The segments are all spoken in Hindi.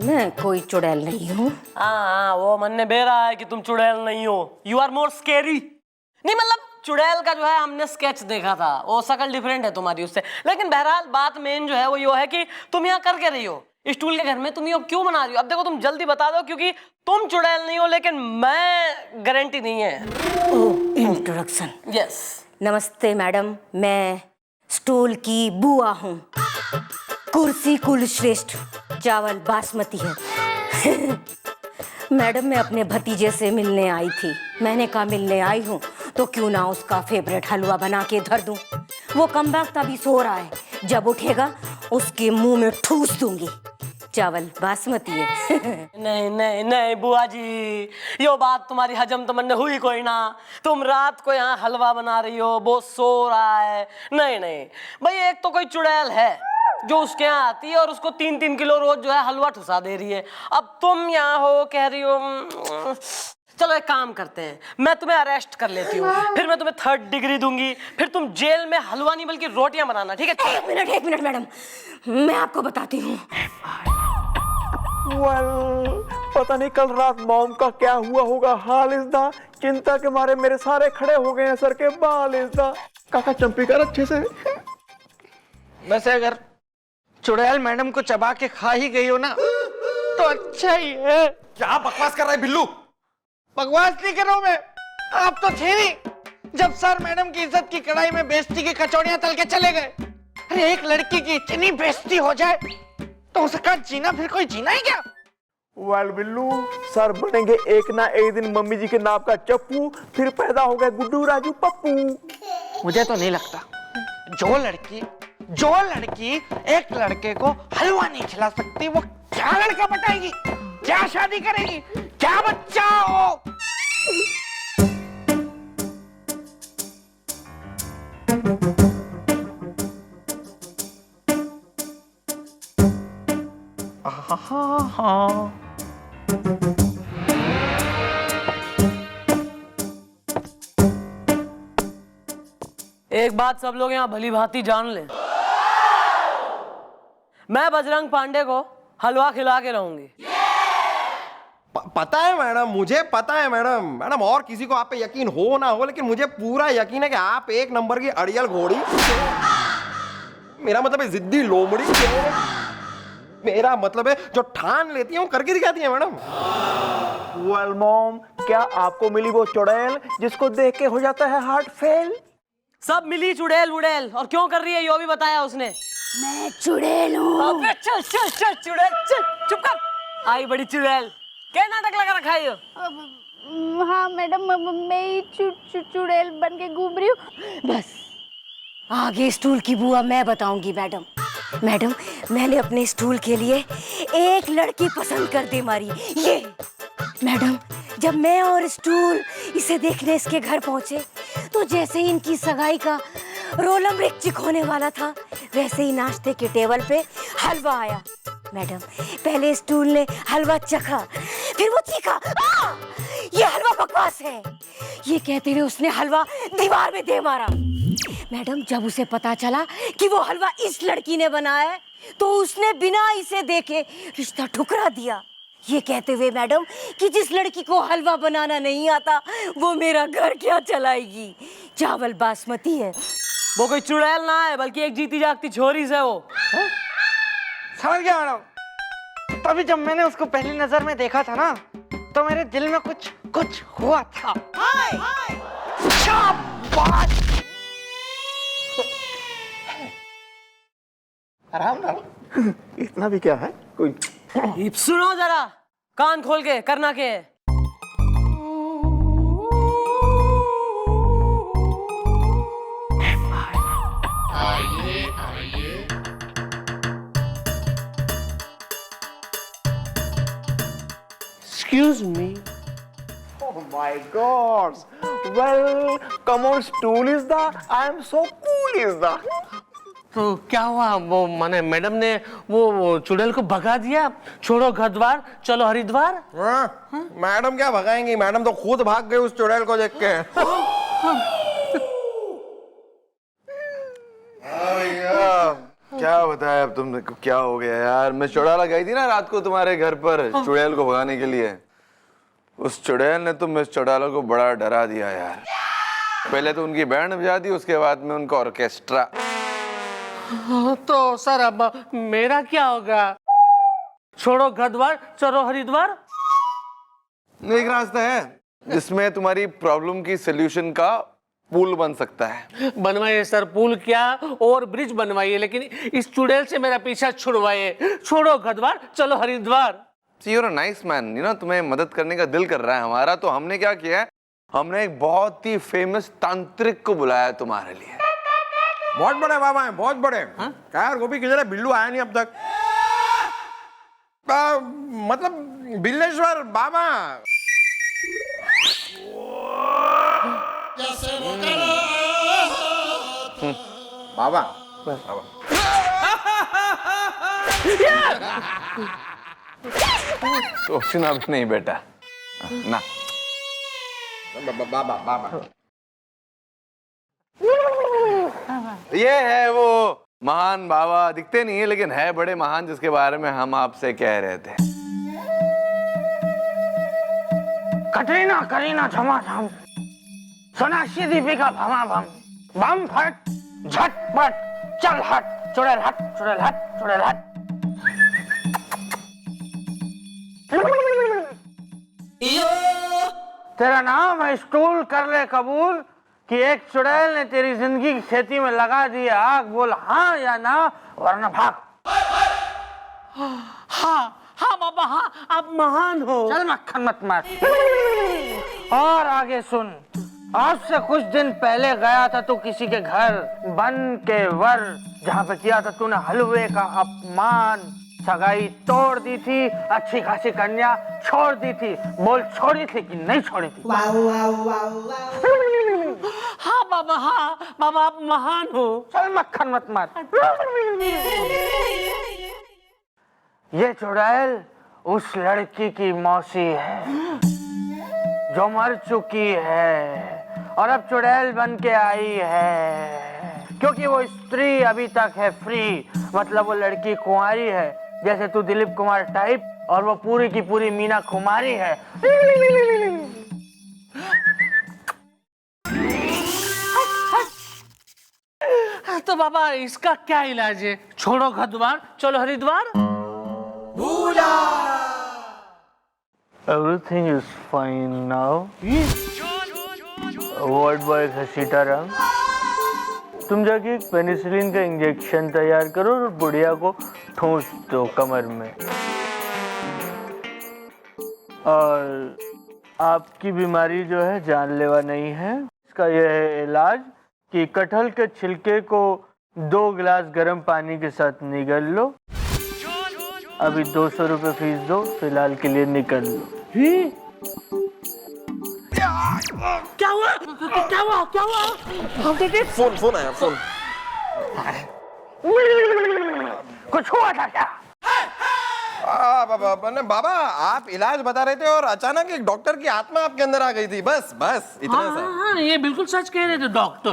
मैं कोई चुड़ैल नहीं हूँ। हाँ, वो मन ने बे रहा है कि तुम चुड़ैल नहीं हो। You are more scary. नहीं मतलब चुड़ैल का जो है हमने स्केच देखा था, वो शकल डिफरेंट है तुम्हारी उससे। लेकिन बहरहाल बात मेन जो है वो ये है कि तुम यहाँ कर क्या रही हो स्टूल के घर में, तुम ये क्यों बना रही हो? अब देखो तुम जल्दी बता दो, क्योंकि तुम चुड़ैल नहीं हो लेकिन मैं गारंटी नहीं है। ओह, इंट्रोडक्शन। यस। नमस्ते मैडम, मैं स्टूल की बुआ हूँ। कुर्सी कुल श्रेष्ठ, चावल बासमती है। मैडम मैं अपने भतीजे से मिलने आई थी। मैंने कहा मिलने आई हूँ तो क्यों ना उसका फेवरेट हलवा बना के धर दूँ। वो कमबख्त अभी सो रहा है, जब उठेगा उसके मुंह में ठूस दूंगी। चावल बासमती है। नहीं नहीं नहीं बुआ जी, यो बात तुम्हारी हजम तो मन में हुई कोई ना। तुम रात को यहाँ हलवा बना रही हो, वो सो रहा है। नहीं नहीं भाई, एक तो कोई चुड़ैल है जो उसके यहाँ आती है और उसको 3-3 किलो रोज जो है हलवा ठुसा दे रही है। अब तुम यहाँ हो कह रही हो। चलो एक काम करते हैं, मैं तुम्हें अरेस्ट कर लेती हूँ, फिर मैं तुम्हें 3rd डिग्री दूंगी, फिर तुम जेल में हलवा नहीं बल्कि रोटियां बनाना, ठीक है? एक मिनट मैडम, मैं आपको बताती हूँ। पता नहीं कल रात मॉम का क्या हुआ होगा। हाल इस दा चिंता के मारे मेरे सारे खड़े हो गए हैं सर के बाल। इस दा काका चंपी कर अच्छे से। वैसे अगर चुड़ैल मैडम को चबा के खा ही गई हो ना तो अच्छा ही है। क्या बकवास कर रहा है बिल्लू? बकवास नहीं कर रहा हूं मैं, आप तो थे नहीं जब सर मैडम की इज्जत की कढ़ाई में बेइज्जती की कचौड़ियां तल के चले गए। अरे एक लड़की की इतनी बेइज्जती हो जाए तो उसका जीना फिर कोई जीना है क्या? वेल बिल्लू, सर बनेंगे एक ना एक दिन मम्मी जी के नाम का चप्पू, फिर पैदा हो गए गुड्डू राजू पप्पू। मुझे तो नहीं लगता जो लड़की एक लड़के को हलवा नहीं खिला सकती वो क्या लड़का पटाएगी, क्या शादी करेगी, क्या बच्चा हो। एक बात सब लोग यहाँ भली भांति जान ले, मैं बजरंग पांडे को हलवा खिला के रहूंगी। पता है मैडम, मुझे पता है मैडम। मैडम और किसी को आप पे यकीन हो ना हो, लेकिन मुझे पूरा यकीन है कि आप एक नंबर की अड़ियल घोड़ी, मेरा मतलब है जिद्दी लोमड़ी, मेरा मतलब है जो ठान लेती है वो करके दिखाती है मैडम। वेल मॉम, क्या आपको मिली वो चुड़ैल जिसको देख के हो जाता है हार्ट फेल? सब मिली चुड़ैल उड़ैल, और क्यों कर रही है यो भी बताया उसने। मैं चुड़ैल हूँ। चल चल चल चुड़ैल, चल चुप कर। आई बड़ी चुड़ैल, क्या नाटक लगा रखा है यो? हाँ मैडम, मैं ही चुड़ैल बन के घूम रही हूँ। बस आगे स्टूल की बुआ मैं बताऊंगी। मैडम मैंने अपने स्टूल के लिए एक लड़की पसंद कर दे मारी। ये मैडम, जब मैं और स्टूल इसे देखने इसके घर पहुंचे तो जैसे ही इनकी सगाई का रोलम रिक्चिक होने वाला था, वैसे ही नाश्ते के टेबल पे हलवा आया। मैडम पहले स्टूल ने हलवा चखा, फिर वो चीखा, ये हलवा बकवास है। ये कहते हुए उसने हलवा दीवार में दे मारा। मैडम जब उसे पता चला कि वो हलवा इस लड़की ने बनाया है तो उसने बिना इसे देखे रिश्ता ठुकरा दिया, ये कहते हुए मैडम कि जिस लड़की को हलवा बनाना नहीं आता वो मेरा घर क्या चलाएगी। चावल बासमती है। वो कोई चुड़ैल ना है बल्कि एक जीती जागती छोरी से वो। समझ गया मैडम, तभी जब मैंने उसको पहली नजर में देखा था ना तो मेरे दिल में कुछ हुआ था। शाबाश। आराम आराम, इतना भी क्या है कोई। सुनो जरा कान खोल के, करना क्या है? Excuse me. Oh my God. Well, come on, stool is the. I am so cool is the. तो क्या हुआ? वो माने मैडम ने वो चुड़ैल को भगा दिया, छोड़ो घर द्वार चलो हरिद्वार। मैडम क्या भगाएंगी, मैडम तो खुद भाग गई उस चुड़ैल को देख के। क्या बताया अब तुमने को, क्या हो गया यार? मैं चुड़ैल गई थी ना रात को तुम्हारे घर पर चुड़ैल को भगाने के लिए। उस चुड़ैल ने तो मिस चुड़ैलों को बड़ा डरा दिया यार। पहले तो उनकी बैंड बजा दी, उसके बाद में उनका ऑर्केस्ट्रा। तो सर अब मेरा क्या होगा? छोड़ो घर द्वार, चलो हरिद्वार। एक रास्ता है जिसमें तुम्हारी प्रॉब्लम की सलूशन का पुल बन सकता है। बनवाइए सर, पुल क्या और ब्रिज बनवाइए, लेकिन इस चुड़ैल से मेरा पीछा छुड़वाइए। छोड़ो घर द्वार, चलो Haridwar. You're a nice man, you know, तुम्हें मदद करने का दिल कर रहा है हमारा। तो हमने क्या किया है, हमने एक बहुत ही फेमस तांत्रिक को बुलाया है तुम्हारे लिए। बहुत बड़े बाबा हैं, बहुत बड़े। यार गोपी किधर है? बिल्लू आया नहीं अब तक। मतलब बिल्लेश्वर बाबा। बाबा सोचना भी नहीं बेटा ना। बाबा बाबा ये है वो महान बाबा, दिखते नहीं है लेकिन है बड़े महान, जिसके बारे में हम आपसे कह रहे थे। कटरीना करीना झमाझम, सोनाक्षी दीपिका भमाभम, बम फट झटपट, चल हट चुड़ैल हट, चुड़ैल हट, चुड़ैल हट। तेरा नाम है स्टूल, कर ले कबूल कि एक चुड़ैल ने तेरी जिंदगी की खेती में लगा दी आग। बोल हाँ या ना, वरना भाग। हाँ बाबा हाँ, आप महान हो। चल मक्खन मत मार। और आगे सुन, आज से कुछ दिन पहले गया था तू किसी के घर बन के वर, जहाँ पे किया था तूने हलवे का अपमान। सगाई तोड़ दी थी, अच्छी खासी कन्या छोड़ दी थी। बोल छोड़ी थी कि नहीं छोड़ी थी? हाँ बाबा हाँ, बाबा आप महान हो। चल मक्खन मत मार। ये चुड़ैल उस लड़की की मौसी है जो मर चुकी है और अब चुड़ैल बन के आई है, क्योंकि वो स्त्री अभी तक है फ्री। मतलब वो लड़की कुंवारी है, जैसे तू दिलीप कुमार टाइप, और वो पूरी की पूरी मीना कुमारी है। तो बाबा इसका क्या इलाज है? छोड़ो घर द्वार, चलो Haridwar. Everything is fine now. Ward boy Sitaram, तुम जाके एक पेनिसिलिन का इंजेक्शन तैयार करो और बुढ़िया को ठूंस दो कमर में। और आपकी बीमारी जो है जानलेवा नहीं है। इसका यह है इलाज कि कटहल के छिलके को 2 गिलास गर्म पानी के साथ निगल लो। अभी 200 रुपये फीस दो, फिलहाल के लिए निकल लो। क्या हुआ? क्या हुआ? क्या हुआ? फोन आया, फोन। कुछ हुआ था क्या? बाबा आप इलाज बता रहे थे और अचानक एक डॉक्टर की आत्मा आपके अंदर आ गई थी। बस बस इतना सा। हाँ, ये बिल्कुल सच कह रहे थे डॉक्टर।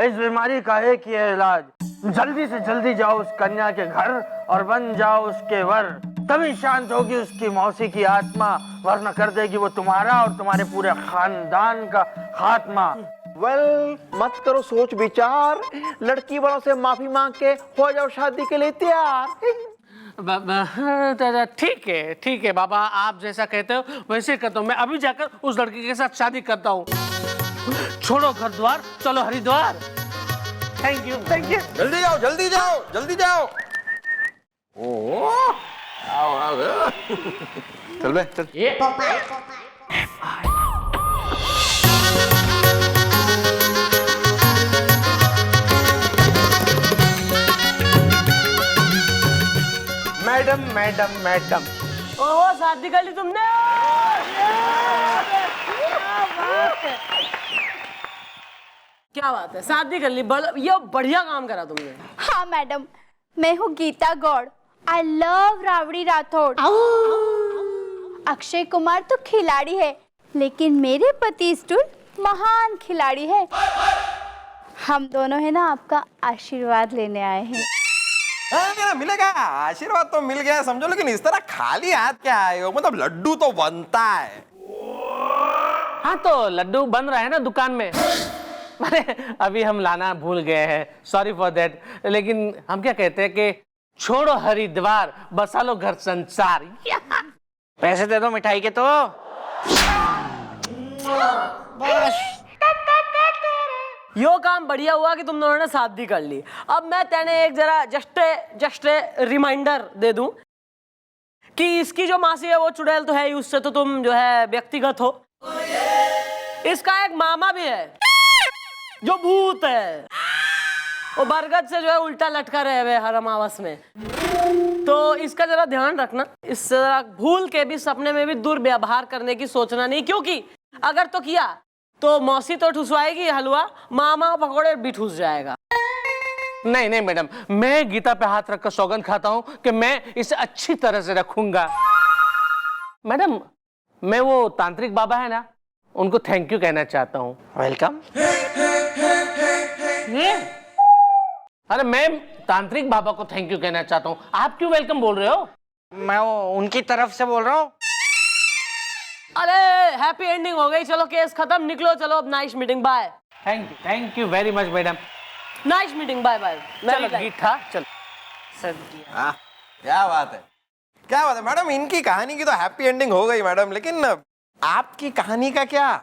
इस बीमारी का एक ही इलाज, जल्दी से जल्दी जाओ उस कन्या के घर और बन जाओ उसके वर, तभी शांत होगी उसकी मौसी की आत्मा, वरना कर देगी वो तुम्हारा और तुम्हारे पूरे खानदान का खात्मा। वेल, मत करो सोच विचार, लड़की वालों से माफी मांग के हो जाओ शादी के लिए तैयार। ठीक है बाबा, आप जैसा कहते हो वैसे करता हूँ। मैं अभी जाकर उस लड़की के साथ शादी करता हूँ। छोड़ो घर द्वार, चलो Haridwar. Thank you, thank you. जल्दी जाओ, जल्दी जाओ, जल्दी जाओ। ओह, आओ। चल बे, चल। मैडम मैडम मैडम, ओह शादी कर ली तुमने? क्या बात है, शादी कर ली। ये बढ़िया काम करा तुमने। हाँ मैडम, मैं हूँ गीता गौड़। I love Rawri Rathore. अक्षय कुमार तो खिलाड़ी है, लेकिन मेरे पति स्टूल महान खिलाड़ी है। हम दोनों है ना आपका आशीर्वाद लेने आए हैं। मेरा मिलेगा आशीर्वाद तो मिल गया समझो, लेकिन इस तरह खाली हाथ क्या आए हो? मतलब लड्डू तो बनता है। हाँ तो लड्डू बन रहा है ना दुकान में। अरे अभी हम लाना भूल गए हैं, सॉरी फॉर दैट। लेकिन हम क्या कहते हैं कि छोड़ो हरिद्वार, बसा लो घर संसार। पैसे दे दो मिठाई के तो। बस यो काम बढ़िया हुआ कि तुम दोनों ने शादी कर ली। अब मैं तेने एक जरा जस्ट रिमाइंडर दे दूं कि इसकी जो मासी है वो चुड़ैल तो है ही, उससे तो तुम जो है व्यक्तिगत हो। इसका एक मामा भी है जो भूत है, वो बरगद से जो है उल्टा लटका रहे हुए हर अमावस में। तो इसका जरा ध्यान रखना, इससे जरा भूल के भी सपने में भी दुर्व्यवहार करने की सोचना नहीं, क्योंकि अगर तो किया तो मौसी तो ठुसवाएगी हलवा, मामा पकौड़े भी ठुस जाएगा। नहीं नहीं मैडम, मैं गीता पे हाथ रखकर सौगंध खाता हूं कि मैं इसे अच्छी तरह से रखूंगा। मैडम मैं वो तांत्रिक बाबा है ना, उनको थैंक यू कहना चाहता हूं। वेलकम। अरे मैं तांत्रिक बाबा को थैंक यू कहना चाहता हूं, आप क्यों वेलकम बोल रहे हो? मैं वो उनकी तरफ से बोल रहा हूँ। अरे हैप्पी एंडिंग हो गई, चलो केस खत्म, निकलो चलो अब। Nice meeting, bye. Thank you very much madam. Nice meeting, bye bye. चलो गीता चलो। हाँ, क्या बात है, क्या बात है मैडम। इनकी कहानी की तो हैप्पी एंडिंग हो गई मैडम, लेकिन आपकी कहानी का क्या?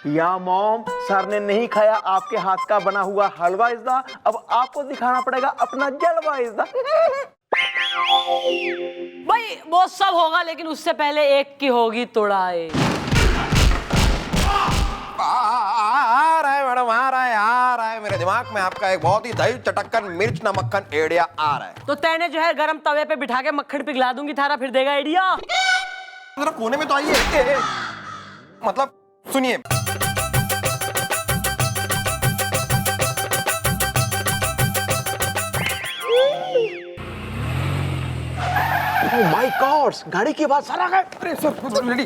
या मॉम, सर ने नहीं खाया आपके हाथ का बना हुआ हलवा इज़दा, अब आपको दिखाना पड़ेगा अपना जलवा इज़दा। भाई वो सब होगा, लेकिन उससे पहले एक की होगी तोड़ाई। आ रहा है मैडम, आ रहा है मेरे दिमाग में आपका एक बहुत ही दही चटक्कन मिर्च नमक्खन एडिया आ रहा है। तो तेने जो है गरम तवे पे बिठा के मक्खन पिघला दूंगी थारा, फिर देगा आइडिया। जरा कोने में तो आइए। मतलब सुनिए, ओह माय गॉड, गाड़ी की आवाज सारा गए। अरे सर रेडी।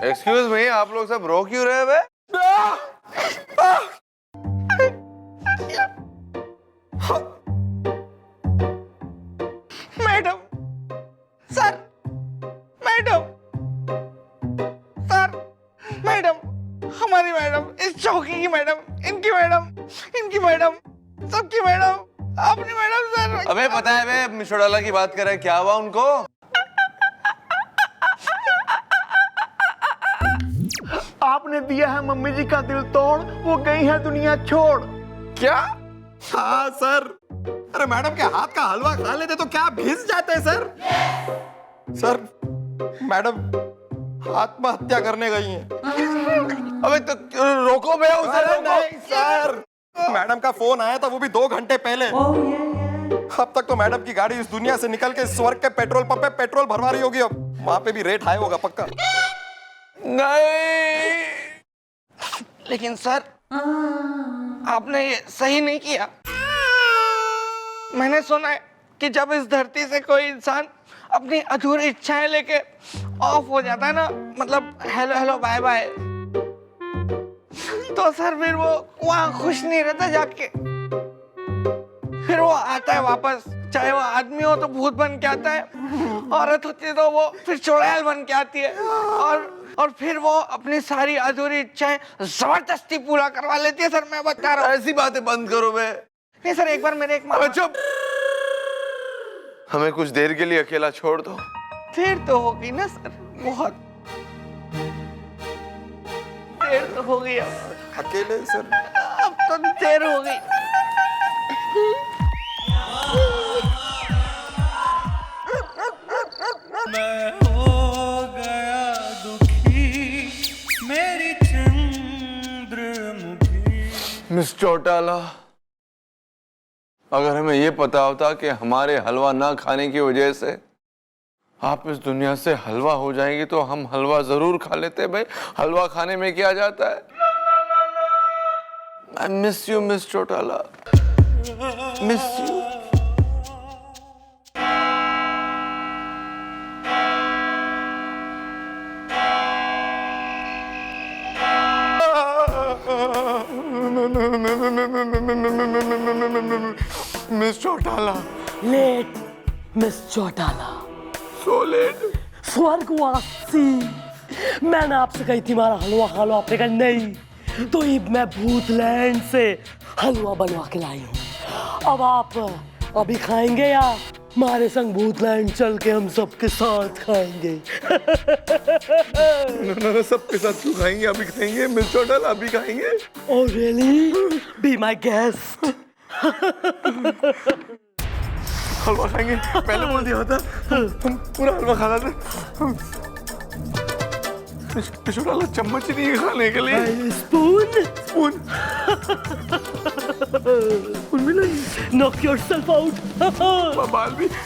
एक्सक्यूज मी, आप लोग सब रो क्यों रहे हैं? Madam, sir, madam, sir, madam, हमारी मैडम, इस चौकी की मैडम, इनकी मैडम, सबकी मैडम, अपनी मैडम सर। अबे पता है बे, मिशोडाला की बात कर रहे हैं, क्या हुआ उनको? आपने दिया है मम्मी जी का दिल तोड़, वो गई है दुनिया छोड़। क्या? हाँ सर, अरे मैडम के हाथ का हलवा खा लेते तो क्या भिस जाते सर। सर मैडम आत्महत्या करने गई हैं। अबे तो रोको बे उसे। अरे नहीं सर, मैडम का फोन आया था, वो भी 2 घंटे पहले। अब तक तो मैडम की गाड़ी इस दुनिया से निकल के स्वर्ग के पेट्रोल पंप पे पेट्रोल भरवा रही होगी। अब वहां पे भी रेट हाई होगा पक्का। नहीं, लेकिन सर आपने ये सही नहीं किया। मैंने सुना है कि जब इस धरती से कोई इंसान अपनी अधूरी इच्छाएं लेके ऑफ हो जाता है ना, मतलब हेलो हेलो बाय बाय, तो सर फिर वो वहां खुश नहीं रहता जाके, फिर वो आता है वापस। चाहे वो आदमी हो तो भूत बन के आता है, औरत होती है तो वो फिर चुड़ैल बन के आती है, और फिर वो अपनी सारी अधूरी इच्छाएं जबरदस्ती पूरा करवा लेती है। सर मैं बता रहा हूँ। ऐसी बातें बंद करो बे। नहीं सर, एक बार मेरे एक अबे चुप, हमें कुछ देर के लिए अकेला छोड़ दो। देर तो होगी ना सर, बहुत देर तो हो गई। अकेले सर? अब तो देर हो गई। मैं हो गया दुखी मेरी चंद्रमुखी। मिस चौटाला, अगर हमें ये पता होता कि हमारे हलवा ना खाने की वजह से आप इस दुनिया से हलवा हो जाएंगी तो हम हलवा जरूर खा लेते भाई, हलवा खाने में क्या जाता है। I miss you, Miss Chautala, miss you. Miss Chautala, late miss Chautala, so late. स्वर्गवासी, मैंने आपसे कही थी हमारा हलवा खा लो, आपने कहा नहीं, तो ये मैं भूतलैंड से हलवा बनवा के लाई हूँ। अब आप अभी खाएंगे या हमारे संग भूतलैंड चल के हम सबके साथ खाएंगे? ना सबके साथ क्यों खाएंगे, अभी खाएंगे मिस चौटाला, अभी खाएंगे। Oh really? Be my guest. हलवा खाएंगे, पहले बोल दिया होता हम पूरा हलवा खा लेते। मिस चौटाला चम्मच ही नहीं है खाने के लिए। Spoon? स्पून स्पून भी नहीं, Knock yourself out. बाल भी खा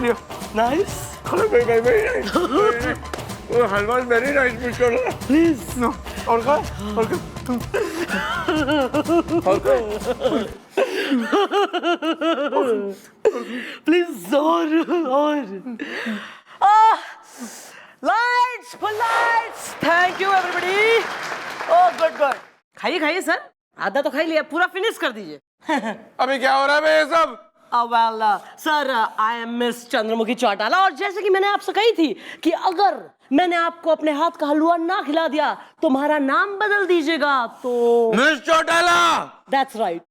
लिया। Nice. खा लिया, very nice। वो हलवा very nice Miss Chautala. Please. No और खा और खा और खा। Please और lights for lights. Thank you everybody. Oh good good. खाइए खाइए सर, आधा तो खाई लिया, पूरा फिनिश कर दीजिए। अभी क्या हो रहा है ये सब? well sir, I am miss Chandramukhi Chautala, और जैसे कि मैंने आपसे कही थी कि अगर मैंने आपको अपने हाथ का हलवा ना खिला दिया तो तुम्हारा नाम बदल दीजिएगा, तो मिस चौटाला। That's right.